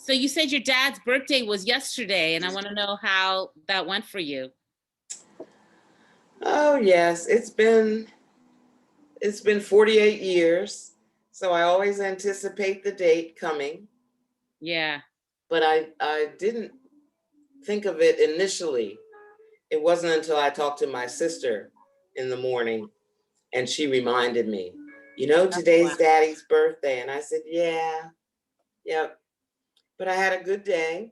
So you said your dad's birthday was yesterday, and I want to know how that went for you. Oh yes, it's been 48 years. So I always anticipate the date coming, Yeah, but I didn't think of it initially. It wasn't until I talked to my sister in the morning and she reminded me, wow. today's daddy's birthday. And I said, yeah, yep. But I had a good day.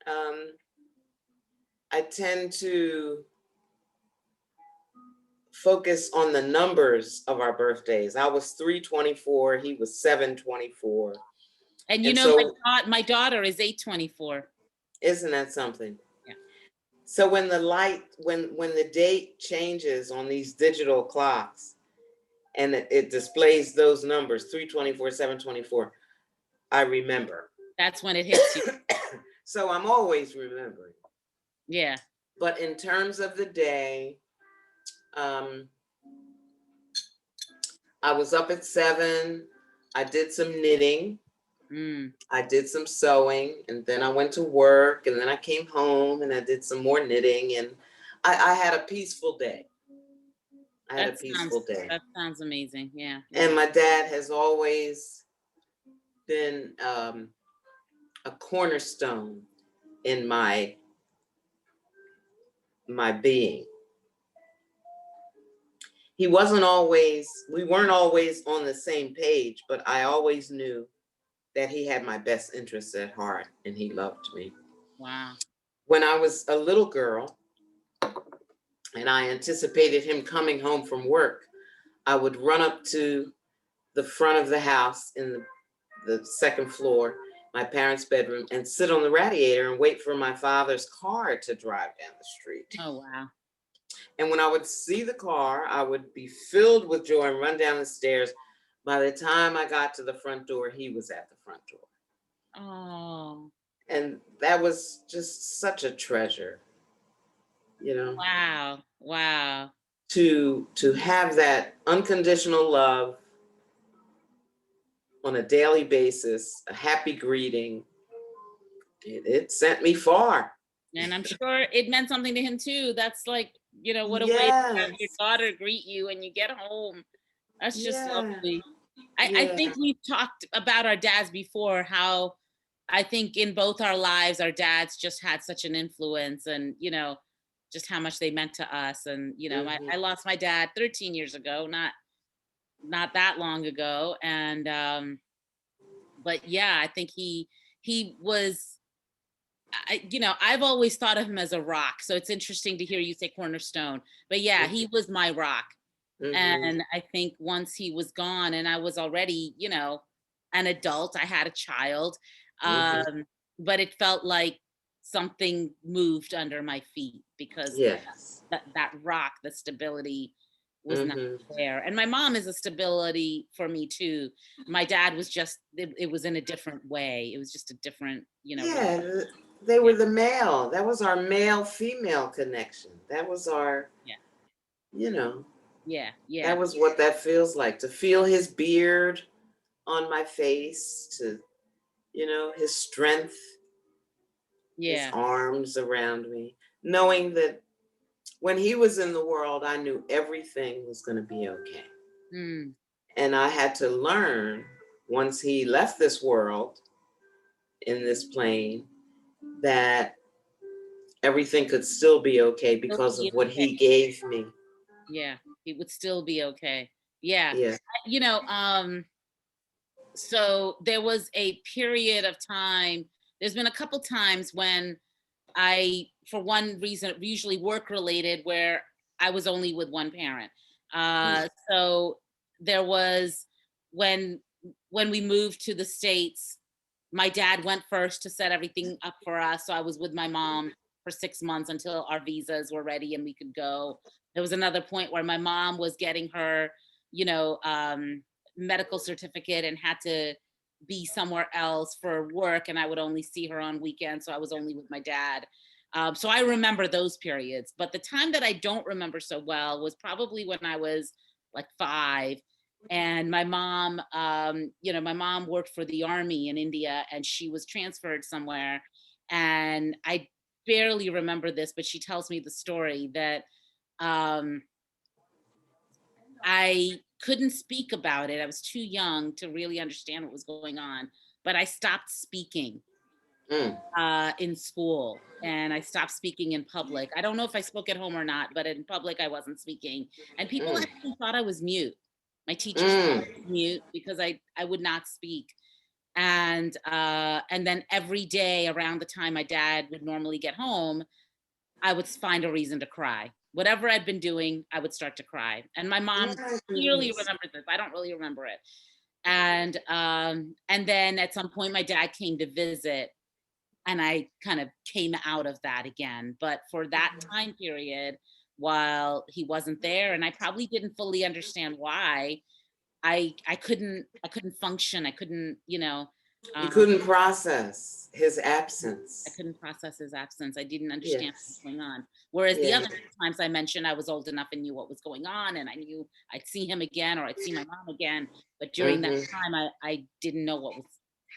Um, I tend to focus on the numbers of our birthdays. I was 324, he was 724. And you And know, so, my daughter is 824. isn't that something? Yeah, So when the date changes on these digital clocks and it displays those numbers, 324, 724, I remember. that's when it hits you. So I'm always remembering. Yeah. But in terms of the day, um, I was up at 7. I did some knitting. Mm, I did some sewing, and then I went to work, and then I came home and I did some more knitting, and I had a peaceful day. I had a that peaceful sounds day. that sounds amazing. Yeah, And yeah. my dad has always been a cornerstone in my being. We weren't always on the same page, but I always knew that he had my best interests at heart and he loved me. Wow. When I was a little girl and I anticipated him coming home from work, I would run up to the front of the house in the second floor, my parents' bedroom, and sit on the radiator and wait for my father's car to drive down the street. Oh, wow. And when I would see the car, I would be filled with joy and run down the stairs. By the time I got to the front door, he was at the front door. Oh, And that was just such a treasure, you know, wow. Wow. to have that unconditional love on a daily basis, a happy greeting. It sent me far. And I'm sure it meant something to him too. That's like, what a way to have your Yes. daughter greet you when you get home. That's just Yeah. lovely. I Yeah. think we've talked about our dads before, how I think in both our lives, our dads just had such an influence, and, just how much they meant to us. And, Hmm. I lost my dad 13 years ago, not that long ago. And, but yeah, I think he was, I've always thought of him as a rock. So it's interesting to hear you say cornerstone. But yeah, he was my rock. Hmm. And I think once he was gone, and I was already, an adult, I had a child, Hmm. um, but it felt like something moved under my feet, because Yes. that rock, the stability was not Hmm. there. And my mom is a stability for me too. My dad was just, it was in a different way. It was just a different, Yeah, they yeah, were the male. That was our male female connection. That was our, yeah, you know, yeah, that yeah, was what that feels like to feel his beard on my face, to, his strength, his yeah. arms around me, knowing that when he was in the world, I knew everything was going to be okay. Mm, And I had to learn once he left this world in this plane that everything could still be okay Still because be of what okay. he gave me. Yeah, he would still be okay. Yeah. Yeah. You know, so there was a period of time, there's been a couple times when for one reason, usually work related, where I was only with one parent. Mm. So there was, when we moved to the States, my dad went first to set everything up for us. So I was with my mom for 6 months until our visas were ready and we could go. There was another point where my mom was getting her, you know, um, medical certificate and had to be somewhere else for work, and I would only see her on weekends. So I was only with my dad. So I remember those periods. But the time that I don't remember so well was probably when I was like 5. And my mom, my mom worked for the army in India, and she was transferred somewhere. And I barely remember this, but she tells me the story that um, I couldn't speak about it. I was too young to really understand what was going on, but I stopped speaking Mm, in school, and I stopped speaking in public. I don't know if I spoke at home or not, but in public I wasn't speaking. And people mm, actually thought I was mute. My teachers thought I mm. was mute because I would not speak. And then every day around the time my dad would normally get home, I would find a reason to cry. Whatever I'd been doing, I would start to cry. And my mom My clearly goodness. remembered this. I don't really remember it. And then at some point my dad came to visit, and I kind of came out of that again. But for that time period, while he wasn't there, and I probably didn't fully understand why, I couldn't function. I couldn't, You um, couldn't process his I absence. couldn't process his absence. I didn't understand what was Yes. going on. Whereas the Yeah. other times I mentioned, I was old enough and knew what was going on, and I knew I'd see him again or I'd see my mom again. But during that Hmm. time, I didn't know what was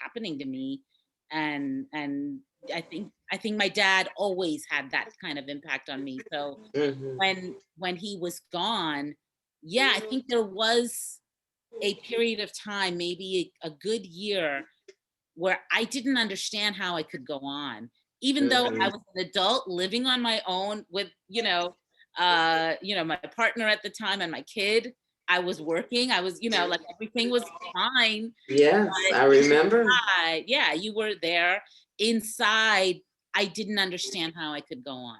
happening to me, and I think my dad always had that kind of impact on me. So Hmm. when he was gone, yeah, I think there was a period of time, maybe a good year, where I didn't understand how I could go on, even though I Hmm. was an adult living on my own with, my partner at the time and my kid. I was working. I was, like everything was fine. Yes, But I remember. yeah, you were there. Inside, I didn't understand how I could go on.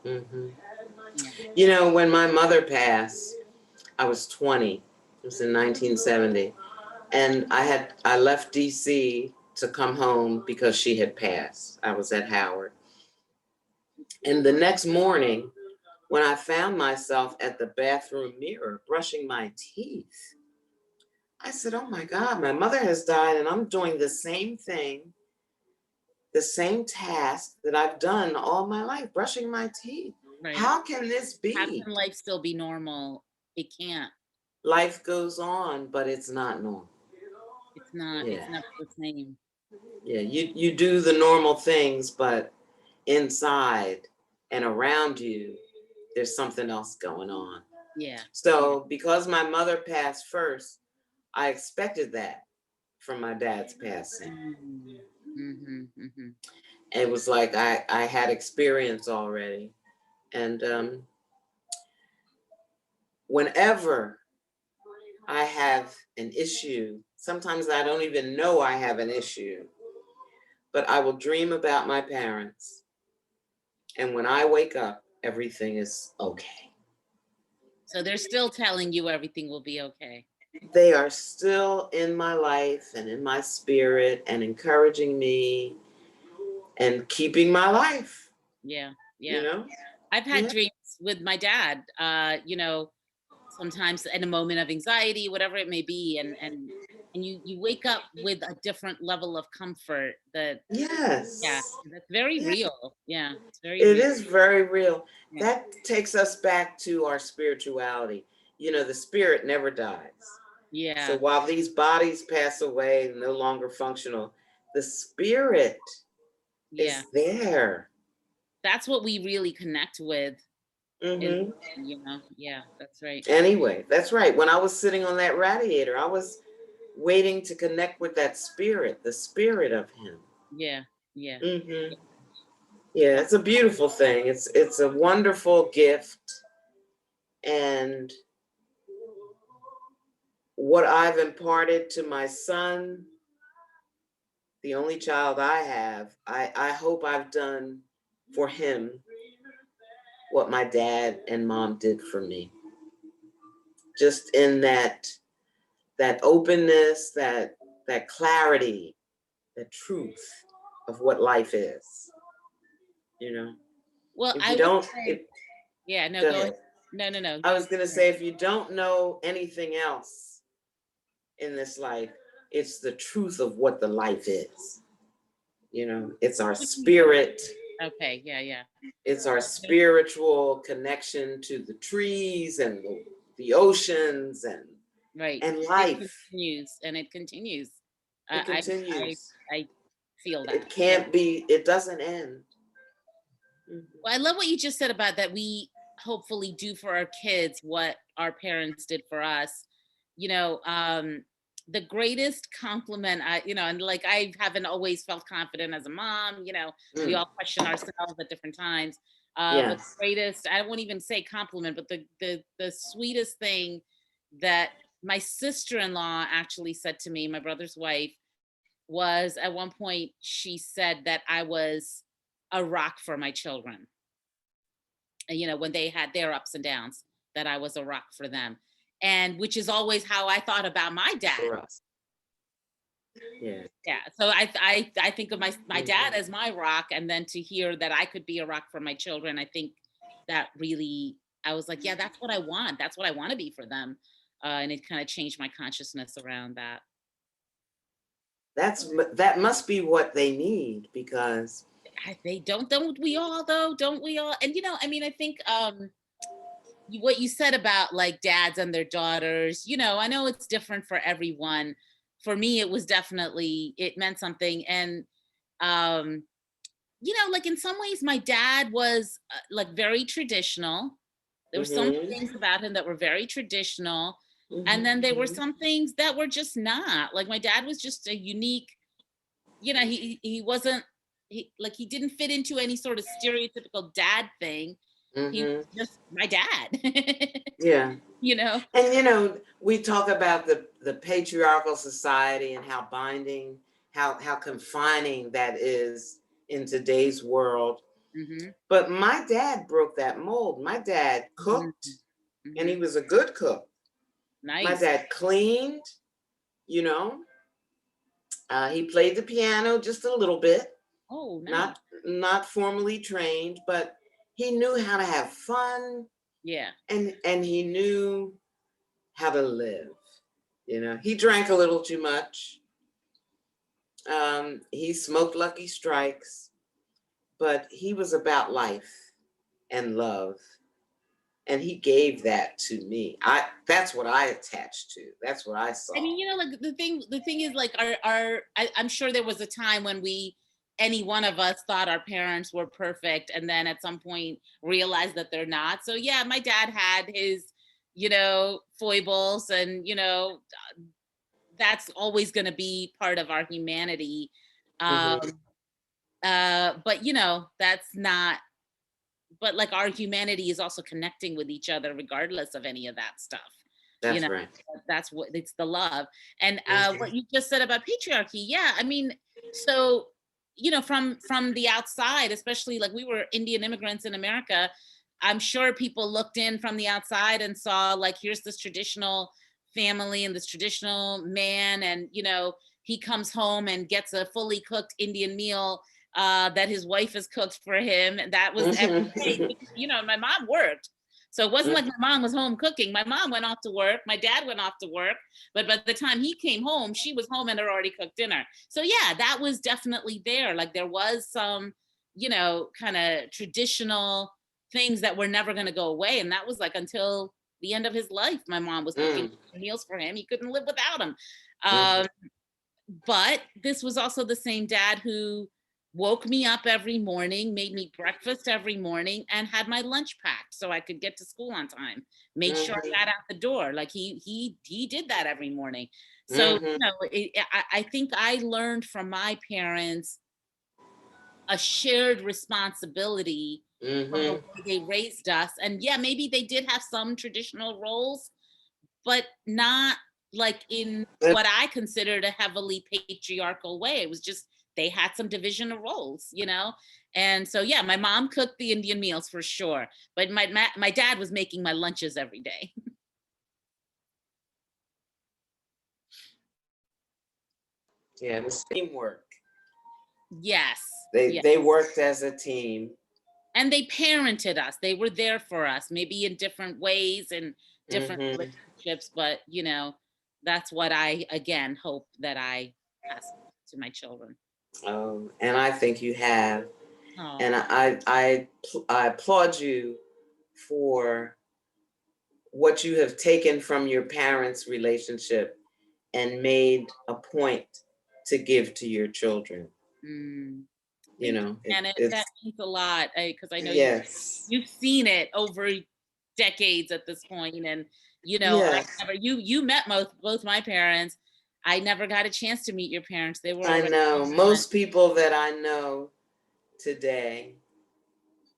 Hmm. Yeah. When my mother passed, I was 20. It was in 1970. And I left DC to come home because she had passed. I was at Howard. And the next morning, when I found myself at the bathroom mirror brushing my teeth, I said, "Oh my God, my mother has died, and I'm doing the same thing, the same task that I've done all my life, brushing my teeth. Right. How can this How be?" can life still be normal? It can't. Life goes on, but it's not normal. It's not. Yeah. It's never the same. Yeah. You do the normal things, but inside and around you, there's something else going on. Yeah. Yeah. So, because my mother passed first, I expected that from my dad's passing. Mm. Mhm. Mhm. It was like I had experience already. And whenever I have an issue, sometimes I don't even know I have an issue, but I will dream about my parents. And when I wake up, everything is okay. So they're still telling you everything will be okay. They are still in my life and in my spirit and encouraging me and keeping my life, Yeah. you Yeah. know? I've had Yeah. dreams with my dad, sometimes in a moment of anxiety, whatever it may be, and you wake up with a different level of comfort that, yeah, Yes. that's very Yeah. real. Yeah, it's very It real. is very real. Yeah. That takes us back to our spirituality. The spirit never dies. So Yeah. while these bodies pass away, no longer functional, the spirit Yeah. is there. That's what we really connect with in, Hmm. yeah, that's right. Anyway, that's right. When I was sitting on that radiator, I was waiting to connect with that spirit, the spirit of him. Yeah. Yeah. Hmm. Yeah, That, it's a beautiful thing. It's a wonderful gift. And what I've imparted to my son, the only child I have, I hope I've done for him what my dad and mom did for me. Just in that openness, that clarity, the truth of what life is. You know, well, if I you would don't, say, yeah, no, go go ahead. ahead. No, no, no. I You was gonna go ahead. say, if you don't know anything else in this life, it's the truth of what the life is. It's our spirit. Okay, yeah, yeah. It's our spiritual connection to the trees and the oceans and Right. and It life. continues and it continues. It I continues. I feel It that. Yeah. can't be, it doesn't end. Mhm. Well, I love what you just said about that we hopefully do for our kids what our parents did for us. You know, the greatest compliment and like I haven't always felt confident as a mom, we Mm, all question ourselves at different times. But the yes. greatest, I won't even say compliment, but the sweetest thing that my sister-in-law actually said to me, my brother's wife, was at one point she said that I was a rock for my children. And, when they had their ups and downs, that I was a rock for them. And which is always how I thought about my dad. For us. Yeah. Yeah. So I think of my dad Mhm. as my rock, and then to hear that I could be a rock for my children, I think that really, I was like, yeah, that's what I want. That's what I want to be for them. And it kind of changed my consciousness around that. That must be what they need because They don't we all though? Don't we all? And I mean, I think what you said about like dads and their daughters, I know it's different for everyone. For me, it was definitely, it meant something. And um like in some ways my dad was like very traditional. There were some mhm, things about him that were very traditional, and mhm, then there were mhm, some things that were just not. Like my dad was just a unique, he wasn't, he didn't fit into any sort of stereotypical dad thing. He mhm. was just my dad. Yeah. you know And we talk about the patriarchal society and how binding, how confining that is in today's world. Mhm, But my dad broke that mold. My dad mhm, cooked, and he mhm. was a good cook. My Nice. dad cleaned, you know. He played the piano just a little bit, Oh, nice. not formally trained, but he knew how to have fun, Yeah. and he knew how to live. He drank a little too much. He smoked Lucky Strikes, but he was about life and love, and he gave that to me. That's what I attached to. That's what I I saw. mean, like the thing is like I'm sure there was a time when any one of us thought our parents were perfect and then at some point realized that they're not. So yeah, my dad had his, foibles, and that's always going to be part of our humanity. Hmm. Um but that's not, but like our humanity is also connecting with each other regardless of any of that stuff. You That's know, right. that's what, it's the love. And what Hmm. you just said about patriarchy, yeah, I mean, so from the outside, especially like we were Indian immigrants in America, I'm sure people looked in from the outside and saw like, here's this traditional family and this traditional man, and he comes home and gets a fully cooked Indian meal that his wife has cooked for him, and that was every day. Hmm. Because, my mom worked, so it wasn't like my mom was home cooking. My mom went off to work, my dad went off to work, but by the time he came home, she was home and had already cooked dinner. So yeah, that was definitely there. Like there was some, kind of traditional things that were never going to go away, and that was like until the end of his life. My mom was cooking Mm. meals for him. He couldn't live without him. Mhm. Um, but this was also the same dad who woke me up every morning, made me breakfast every morning, and had my lunch packed so I could get to school on time. Made sure I Mhm. got out the door. Like he did that every morning. So Mhm. I think I learned from my parents a shared responsibility for the Mhm. way they raised us. And yeah, maybe they did have some traditional roles, but not like in But what I considered a heavily patriarchal way. It was just they had some division of roles. And so yeah, my mom cooked the Indian meals for sure, but my dad was making my lunches every day. yeah, it was teamwork. Yes, They yeah. they worked as a team. And they parented us. They were there for us, maybe in different ways and different Mhm. relationships, but that's what I again hope that I pass to my children. And I think you have, Oh, and I applaud you for what you have taken from your parents' relationship and made a point to give to your children. Mm. You Thank you, know, Janet. That it's, means a lot because I know yes, you've seen it over decades at this point, and I yes. never you met both my parents. I never got a chance to meet your parents. They were I already know gone. most people that I know today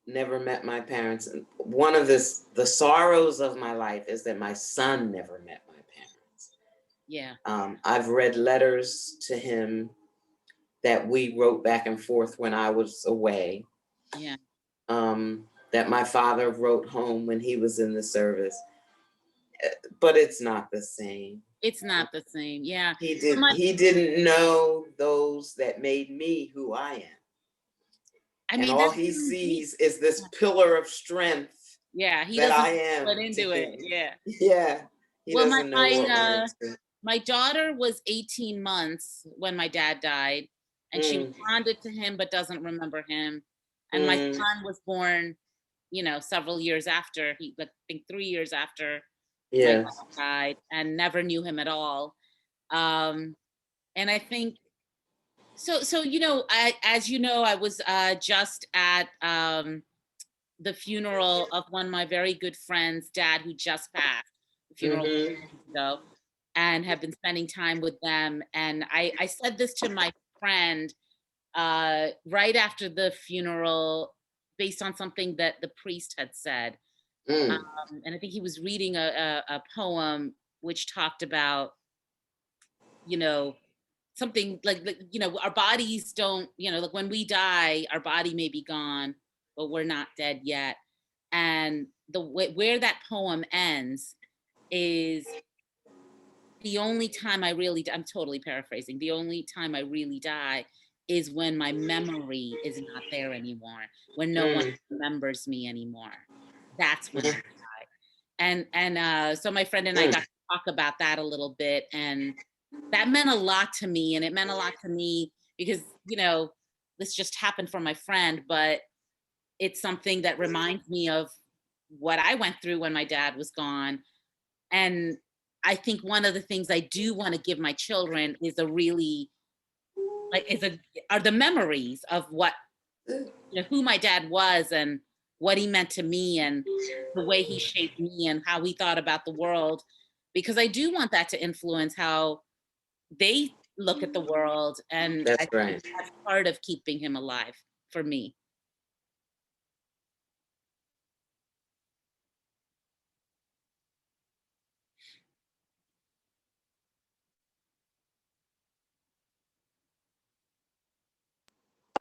never met my parents. And one of the sorrows of my life is that my son never met my parents. Yeah, I've read letters to him that we wrote back and forth when I was away, yeah. that my father wrote home when he was in the service, but it's not the same. It's not the same. Yeah. He didn't know those that made me who I am. I And mean, all that's he really deep. sees is this pillar of strength Yeah, he that doesn't I put am to into it. him. Yeah. Yeah, he Well, doesn't know what we're into. my daughter was 18 months when my dad died, and she Mm, responded to him but doesn't remember him. And my mm, son was born, several years after I think 3 years after my dad yes. died, and never knew him at all. Um, and I think so. So as you know, I was just at the funeral of one of my very good friends' dad who just passed. The funeral Mm-hmm. ago, and have been spending time with them. And I said this to my friend right after the funeral, based on something that the priest had said. Mm, And I think he was reading a poem which talked about, you know, something like, our bodies don't, like when we die, our body may be gone, but we're not dead yet. And where that poem ends is the only time I'm totally paraphrasing, the only time I really die is when my memory is not there anymore, when no one mm, remembers me anymore. That's when I mm, die. So my friend and I got mm. to talk about that a little bit, and that meant a lot to me. And it meant a lot to me because, this just happened for my friend, but it's something that reminds me of what I went through when my dad was gone. And I think one of the things I do want to give my children is a really like is a are the memories of what who my dad was and what he meant to me and the way he shaped me and how he thought about the world, because I do want that to influence how they look at the world, and I That's think right. that's part of keeping him alive for me.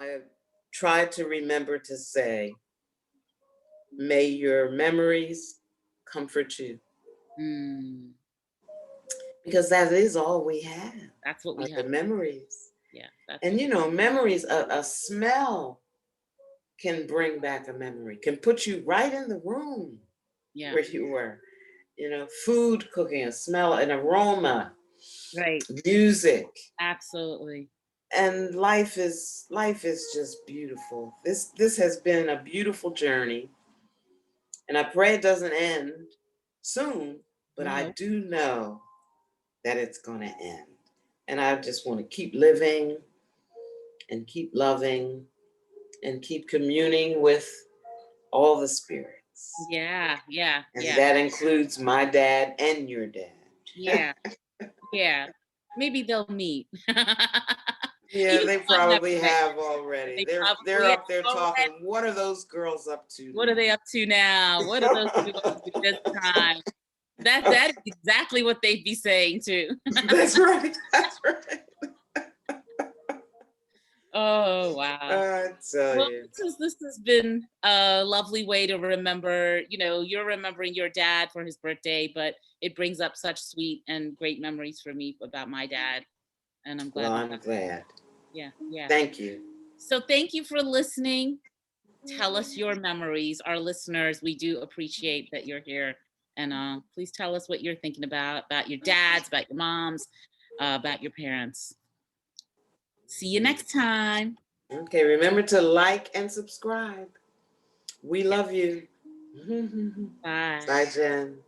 I have tried to remember to say, may your memories comfort you, Mm, because that is all we have that's what are we the have. memories. Yeah, that's And what. memories, a smell can bring back a memory, can put you right in the room Yeah, where you were. Food cooking, a smell, an aroma, right. music. Absolutely. And life is just beautiful. This has been a beautiful journey. And I pray it doesn't end soon, but I No. do know that it's gonna end. And I just want to keep living and keep loving and keep communing with all the spirits. Yeah, yeah, And yeah, that includes my dad and your dad. yeah, yeah. Maybe they'll meet. Yeah, Even they though I've never probably met have yet, already. they They're probably have up there talking. already. What are those girls up to What are they up to now? What are those two going to do this time? That is exactly what they'd be saying too. now? That's right. That's right. Oh wow. I tell Well, you. this has been a lovely way to remember. You're remembering your dad for his birthday, but it brings up such sweet and great memories for me about my dad, and I'm Well, glad we I'm got. glad. Yeah, yeah. Thank you. So thank you for listening. Tell us your memories. Our listeners, we do appreciate that you're here. And please tell us what you're thinking about your dads, about your moms, about your parents. See you next time. Okay, remember to like and subscribe. We Yeah. love you. Bye. Bye, Jen.